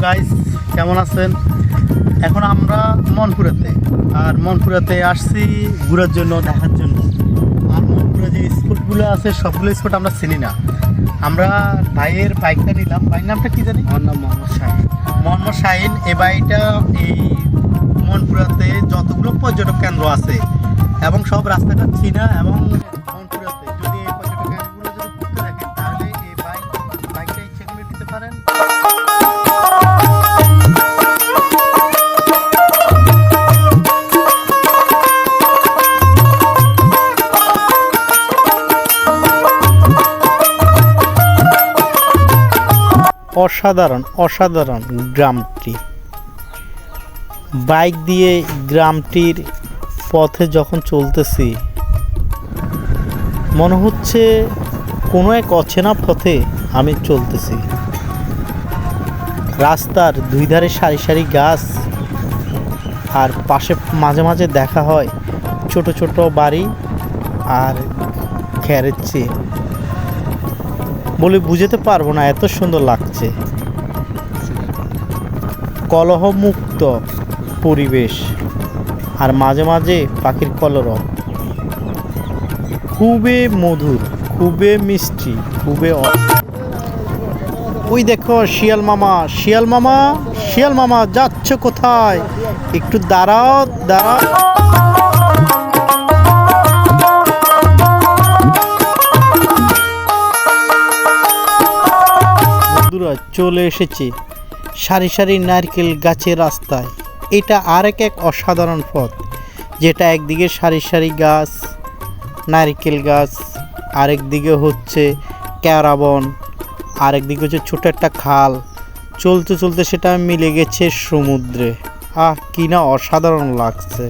Guys, কেমন আছেন? এখন আমরা মনপুরাতে, আর মনপুরাতে আসছি ঘোরার জন্য, দেখার জন্য। আর মনপুরা যে স্পটগুলো আছে সবগুলো স্পট আমরা চিনি না। আমরা ভাইয়ের বাইকটা নিলাম। ভাইয়ের নামটা কি জানি? আমার নাম মোহাম্মদ শাহিন। মোহাম্মদ শাহিন। এই বাইকটা এই মনপুরাতে যতগুলো পর্যটক কেন্দ্র আছে এবং সব রাস্তাঘাট চিনা, এবং মনপুরাতে যদি এই পর্যটক কেন্দ্রগুলো যদি ঘুরতে দেখেন তাহলে এই বাইকটা ইচ্ছে করে নিতে পারেন। অসাধারণ গ্রামটি। বাইক দিয়ে গ্রামটির পথে যখন চলতেছি মনে হচ্ছে কোনো এক অচেনা পথে আমি চলতেছি। রাস্তার দুই ধারে সারি সারি গাছ, আর পাশে মাঝে মাঝে দেখা হয় ছোট ছোট বাড়ি আর খেরের চেয়ে। বলে বুঝাতে পারবো না, এত সুন্দর লাগছে। কলহমুক্ত পরিবেশ, আর মাঝে মাঝে পাখির কলরব। খুবই মধুর, খুবই মিষ্টি, খুবই। ওই দেখো শিয়াল মামা যাচ্ছে কোথায়? একটু দাঁড়াও। চলে এসেছি সারি সারি নারকেল গাছের রাস্তায়। এটা আরেক এক অসাধারণ পথ, যেটা একদিকে সারি সারি গাছ, নারকেল গাছ, আরেক দিকে হচ্ছে কেওড়া বন, আরেকদিকে হচ্ছে ছোট একটা খাল। চলতে চলতে সেটা মিলে গেছে সমুদ্রে। কি না অসাধারণ লাগছে।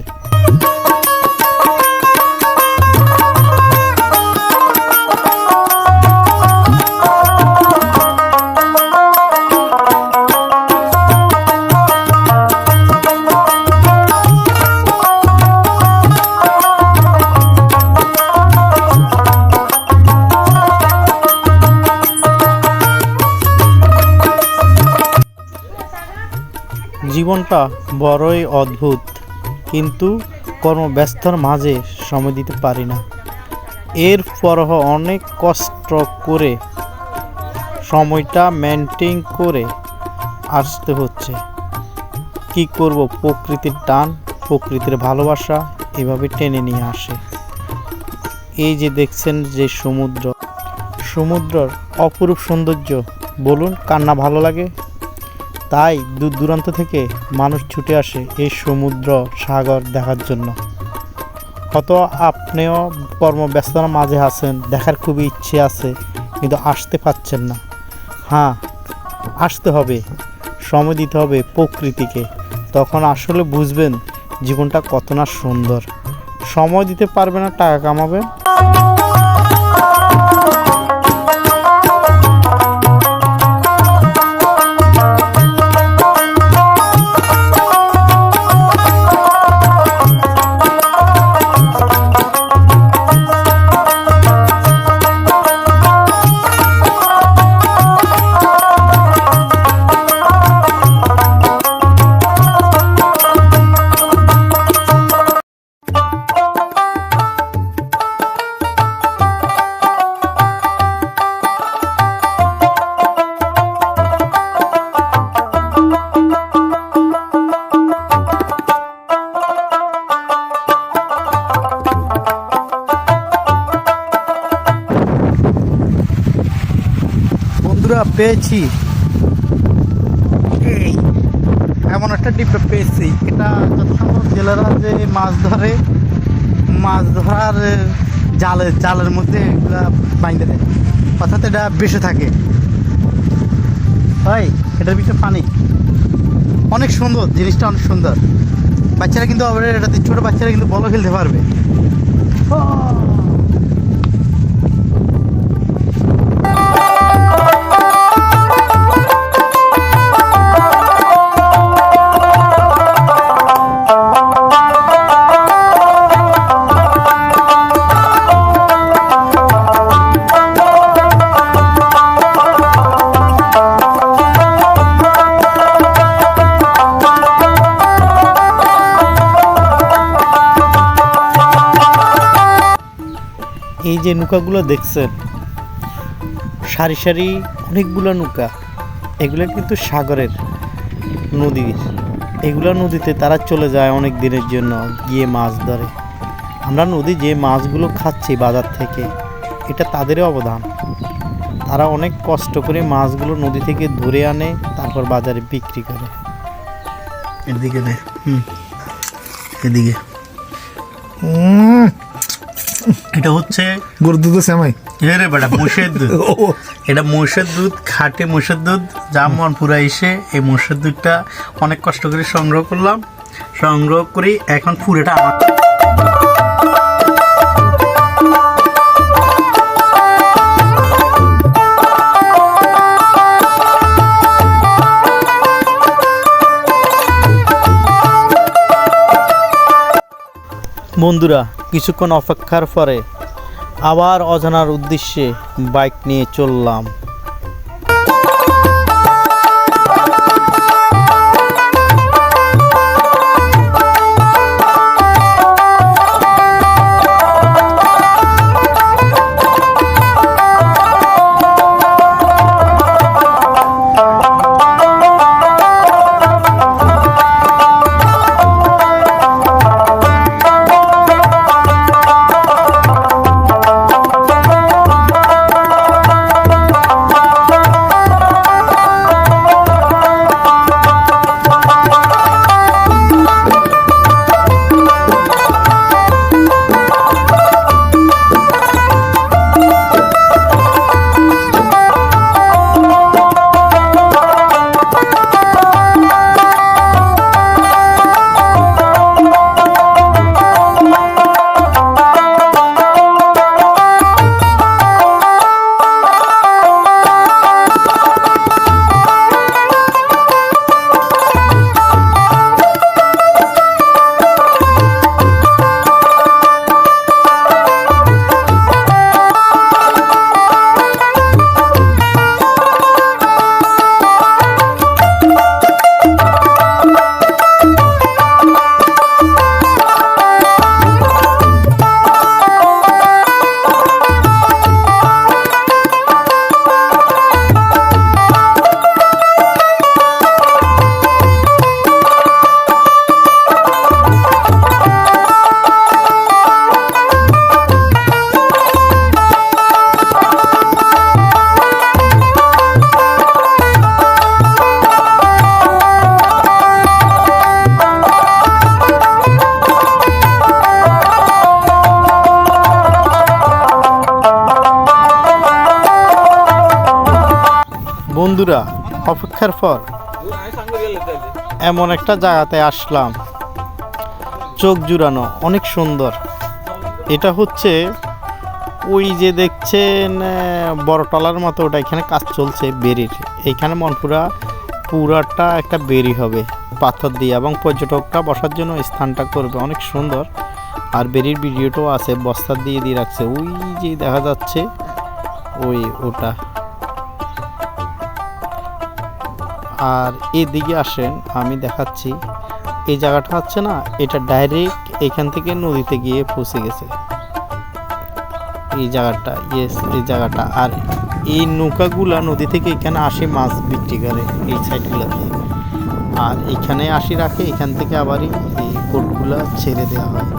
জীবনটা বড়ই অদ্ভুত, কিন্তু কর্মব্যস্তর মাঝে সময় দিতে পারি না। এরপরও অনেক কষ্ট করে সময়টা মেনটেন করে আসতে হচ্ছে। কি করব, প্রকৃতির টান, প্রকৃতির ভালোবাসা এভাবে টেনে নিয়ে আসে। এই যে দেখছেন যে সমুদ্রের অপরূপ সৌন্দর্য, বলুন কার না ভালো লাগে? তাই দূর দূরান্ত থেকে মানুষ ছুটে আসে এই সমুদ্র সাগর দেখার জন্য। হয়তো আপনিও কর্মব্যস্ততার মাঝে আছেন, দেখার খুবই ইচ্ছে আছে, কিন্তু আসতে পারছেন না। আসতে হবে, সময় দিতে হবে প্রকৃতিকে, তখন আসলে বুঝবেন জীবনটা কত না সুন্দর। সময় দিতে পারবে না, টাকা কামাবেন। পেয়েছি এমন একটা ডিব্বা পেয়েছি। এটা যত সম্ভব জেলেরা যে মাছ ধরার জালের মধ্যে বাইন্ধে দেয়, অর্থাৎ এটা বেশি থাকে। ভাই এটার ভিতরে পানি অনেক সুন্দর, জিনিসটা অনেক সুন্দর। বাচ্চারা কিন্তু এটাতে, ছোটো বাচ্চারা কিন্তু বল খেলতে পারবে। এই যে নৌকাগুলো দেখছেন, সারি সারি অনেকগুলো নৌকা, এগুলো কিন্তু সাগরের নদীর। এগুলো নদীতে তারা চলে যায় অনেক দিনের জন্য গিয়ে মাছ ধরে। আমরা নদী যে মাছগুলো খাচ্ছি বাজার থেকে, এটা তাদেরই অবদান। তারা অনেক কষ্ট করে মাছগুলো নদী থেকে ধরে আনে, তারপর বাজারে বিক্রি করে। এদিকে দে, এদিকে এটা হচ্ছে গরুর দুধ শ্যামাই। রে বেটা মোষের দুধ। এটা মোষের দুধ, খাঁটি মোষের দুধ। জামনপুরা এসে এই মোষের দুধটা অনেক কষ্ট করে সংগ্রহ করলাম। সংগ্রহ করি এখন পুরোটা আমার। বন্ধুরা, কিছুক্ষণ অপেক্ষার পরে আবার অজানার উদ্দেশ্যে বাইক নিয়ে চললাম। বন্ধুরা, অপেক্ষার পর এমন একটা জায়গাতে আসলাম, চোখ জুড়ানো, অনেক সুন্দর। এটা হচ্ছে ওই যে দেখছেন বড় টলার মতো, ওটা এখানে কাজ চলছে বেরির। এইখানে মনপুরা পুরাটা একটা বেরি হবে পাথর দিয়ে, এবং পর্যটকরা বসার জন্য স্থানটা করবে, অনেক সুন্দর। আর বেরির ভিডিওটাও আছে, বস্তা দিয়ে দিয়ে রাখছে। ওই যে দেখা যাচ্ছে ওটা। আর এদিকে আসেন, আমি দেখাচ্ছি। এই জায়গাটা হচ্ছে না, এটা ডাইরেক্ট এখান থেকে নদীতে গিয়ে পৌঁছে গেছে এই জায়গাটা। ইয়েস, এই জায়গাটা। আর এই নৌকাগুলা নদী থেকে এখানে আসে মাছ বিক্রি করে এই সাইডগুলোতে, আর এখানে আসি রাখে। এখান থেকে আবার এই বোটগুলা ছেড়ে দেওয়া হয়।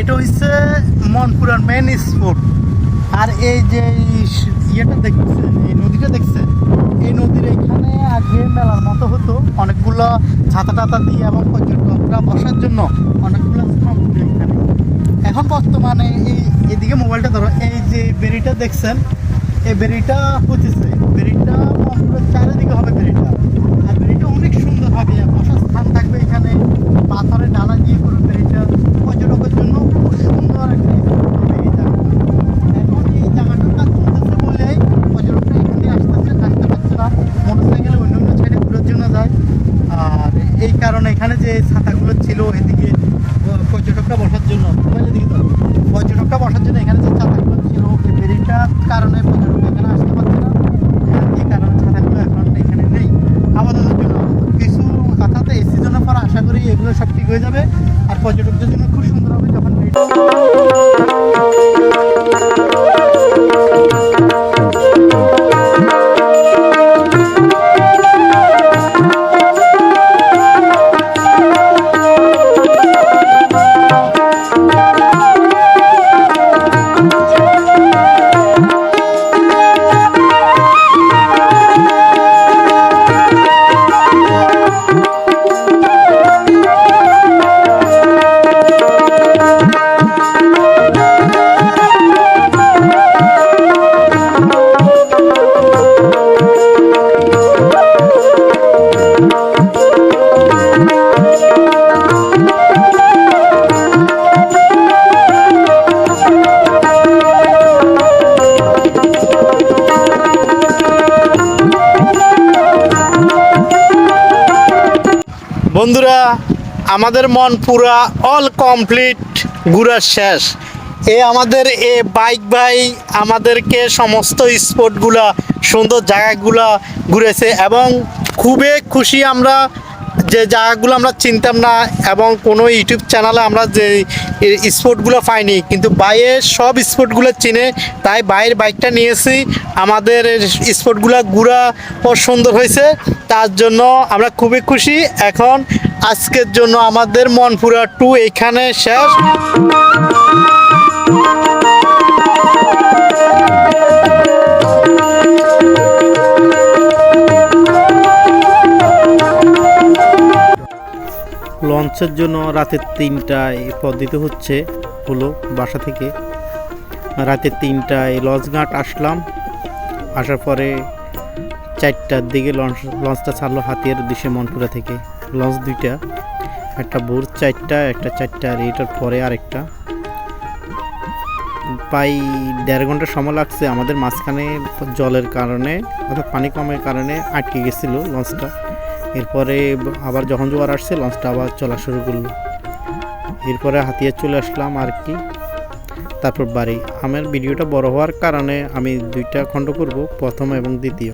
এটা হচ্ছে মনপুরার মেন স্পট। আর এই যে ইয়েটা দেখছেন, এই নদীটা দেখছেন, এই নদীর এখানে আগে মেলার মতো হতো, অনেকগুলো ছাতা টাতা দিয়ে এবং পর্যটকরা বসার জন্য অনেকগুলো স্থান হতো এখানে। এখন বর্তমানে এদিকে মোবাইলটা ধরো, এই যে বেরিটা দেখছেন, এই বেরিটা হতেছে, বেরিটা পুরো চারিদিকে হবে বেরিটা, আর বেরিটা অনেক সুন্দর হবে, বসার স্থান থাকবে এখানে, পাথরের ডালা দিয়ে করে বেরিটা পর্যটকের জন্য খুব সুন্দর একটা হবে এই জায়গাটা। এখন এই জায়গাটার কাজ চলতেছে বলেই পর্যটকরা এখানে আসতে পারছে না, মোটরসাইকেলে অন্য অন্য সাইডে ঘুরার জন্য যায়। আর এই কারণে এখানে যে ছাতাগুলো ছিল এদিকে পর্যটকরা বসার জন্য, পর্যটকরা বসার জন্য এখানে যে ছাতাগুলো ছিল, এই বেরিটার কারণে পর্যটক এখানে আসতে পারছে না, এই কারণে ছাতাগুলো এখন এখানে নেই আপাততের জন্য। কিছু অর্থাৎ এই সিজনের পর আশা করি এগুলো সব ঠিক হয়ে যাবে, আর পর্যটকদের জন্য খুব সুন্দর হবে যখন বন্ধুরা, আমাদের মন পুরা অল কমপ্লিট, ঘুরা শেষ। আমাদের বাইক ভাই আমাদেরকে সমস্ত স্পটগুলা, সুন্দর জায়গাগুলা ঘুরেছে এবং খুবই খুশি আমরা, যে জায়গাগুলো আমরা চিনতাম না এবং কোনো ইউটিউব চ্যানেলে আমরা যে স্পটগুলো পাইনি, কিন্তু বাইয়ের সব স্পটগুলো চিনে, তাই বাইরের বাইকটা নিয়েছি। আমাদের স্পটগুলো ঘোরা ও সুন্দর হয়েছে, তার জন্য আমরা খুবই খুশি। এখন আজকের জন্য আমাদের মনপুরা 2 এখানে শেষ। লঞ্চের জন্য রাতের 3টায় পথ দিতে হলো বাসা থেকে। রাতের 3টায় লঞ্চঘাট আসলাম, আসার পরে 4টার দিকে লঞ্চটা ছাড়লো হাতিয়ার উদ্দেশ্যে মনপুরা থেকে। লঞ্চ 2টা, একটা ভোর 4টা, একটা 4টার এটার পরে আরেকটা। প্রায় 1.5 ঘন্টা সময় লাগছে। আমাদের মাঝখানে জলের কারণে অর্থাৎ পানি কমের কারণে আটকে গেছিলো লঞ্চটা। এরপরে আবার যখন জোয়ার আসছে লঞ্চটা আবার চলা শুরু করলো। এরপরে হাতিয়ার চলে আসলাম আর কি, তারপর বাড়ি। আমার ভিডিওটা বড় হওয়ার কারণে আমি 2টা খণ্ড করব, প্রথম এবং দ্বিতীয়।